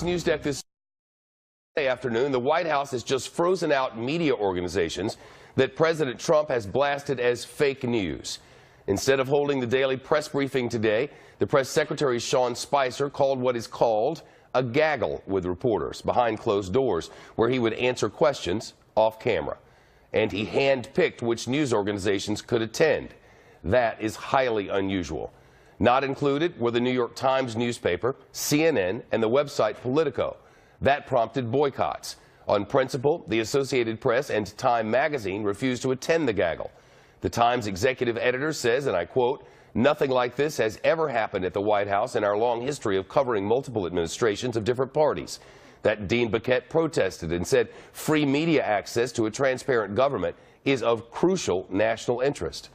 Fox News Deck this afternoon, the White House has just frozen out media organizations that President Trump has blasted as fake news. Instead of holding the daily press briefing today, the press secretary Sean Spicer called what is called a gaggle with reporters behind closed doors, where he would answer questions off camera. And he handpicked which news organizations could attend. That is highly unusual. Not included were the New York Times newspaper, CNN, and the website Politico. That prompted boycotts. On principle, the Associated Press and Time magazine refused to attend the gaggle. The Times executive editor says, and I quote, "Nothing like this has ever happened at the White House in our long history of covering multiple administrations of different parties." That Dean Baquet protested and said free media access to a transparent government is of crucial national interest.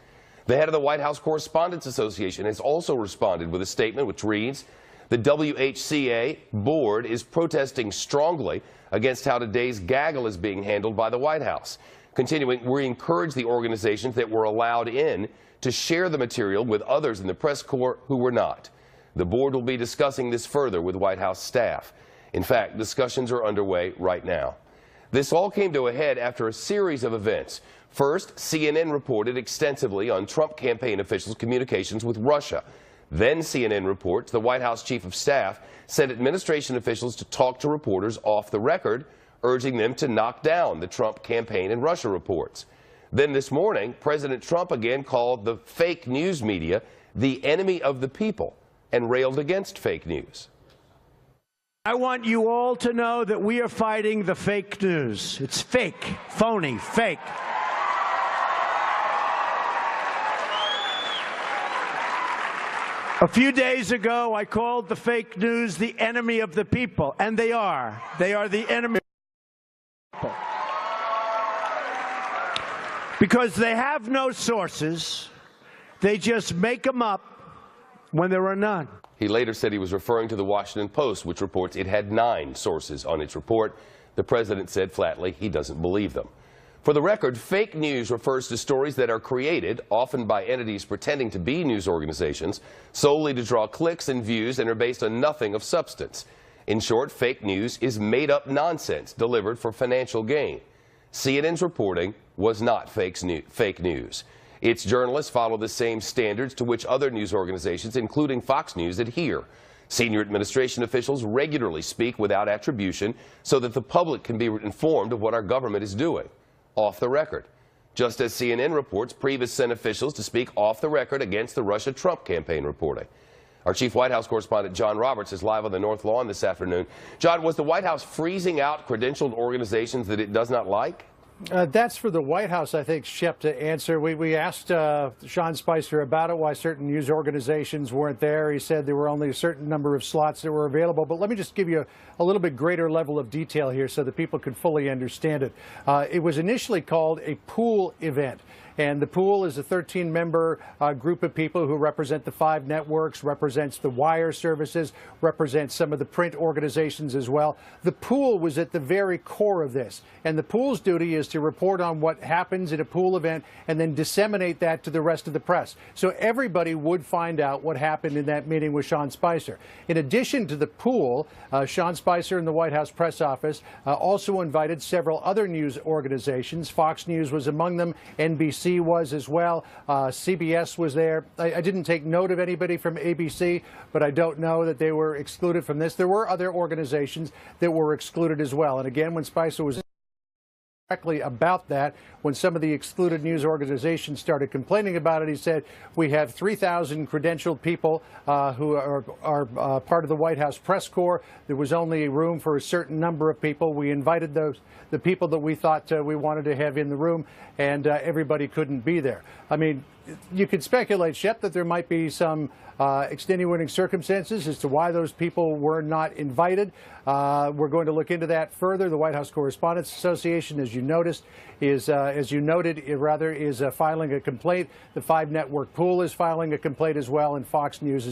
The head of the White House Correspondents Association has also responded with a statement which reads, "The WHCA board is protesting strongly against how today's gaggle is being handled by the White House." Continuing, "We encourage the organizations that were allowed in to share the material with others in the press corps who were not. The board will be discussing this further with White House staff." In fact, discussions are underway right now. This all came to a head after a series of events. First, CNN reported extensively on Trump campaign officials' communications with Russia. Then CNN reports the White House chief of staff sent administration officials to talk to reporters off the record, urging them to knock down the Trump campaign and Russia reports. Then this morning, President Trump again called the fake news media the enemy of the people and railed against fake news. I want you all to know that we are fighting the fake news. It's fake, phony, fake. A few days ago, I called the fake news the enemy of the people, and they are. They are the enemy of the people. Because they have no sources, they just make them up when there are none. He later said he was referring to the Washington Post, which reports it had 9 sources on its report. The president said flatly he doesn't believe them. For the record, fake news refers to stories that are created, often by entities pretending to be news organizations, solely to draw clicks and views and are based on nothing of substance. In short, fake news is made-up nonsense delivered for financial gain. CNN's reporting was not fake news. Its journalists follow the same standards to which other news organizations, including Fox News, adhere. Senior administration officials regularly speak without attribution so that the public can be informed of what our government is doing, off the record. Just as CNN reports Priebus sent officials to speak off the record against the Russia-Trump campaign reporting. Our chief White House correspondent John Roberts is live on the North Lawn this afternoon. John, was the White House freezing out credentialed organizations that it does not like? That's for the White House, I think, Shep, to answer. We asked Sean Spicer about it, why certain news organizations weren't there. He said there were only a certain number of slots that were available. But let me just give you a little bit greater level of detail here so that people can fully understand it. It was initially called a pool event. And the pool is a 13-member group of people who represent the 5 networks, represents the wire services, represents some of the print organizations as well. The pool was at the very core of this. And the pool's duty is to report on what happens at a pool event and then disseminate that to the rest of the press. So everybody would find out what happened in that meeting with Sean Spicer. In addition to the pool, Sean Spicer and the White House press office also invited several other news organizations. Fox News was among them. NBC was as well. CBS was there. I didn't take note of anybody from ABC, but I don't know that they were excluded from this. There were other organizations that were excluded as well. And again, when Spicer was directly about that, when some of the excluded news organizations started complaining about it, he said, "We have 3,000 credentialed people who are part of the White House press corps. There was only room for a certain number of people. We invited the people that we thought we wanted to have in the room, and everybody couldn't be there." I mean, you could speculate, Shep, that there might be some extenuating circumstances as to why those people were not invited. We're going to look into that further. The White House Correspondents Association, as you noted, is filing a complaint. The 5-network pool is filing a complaint as well, and Fox News is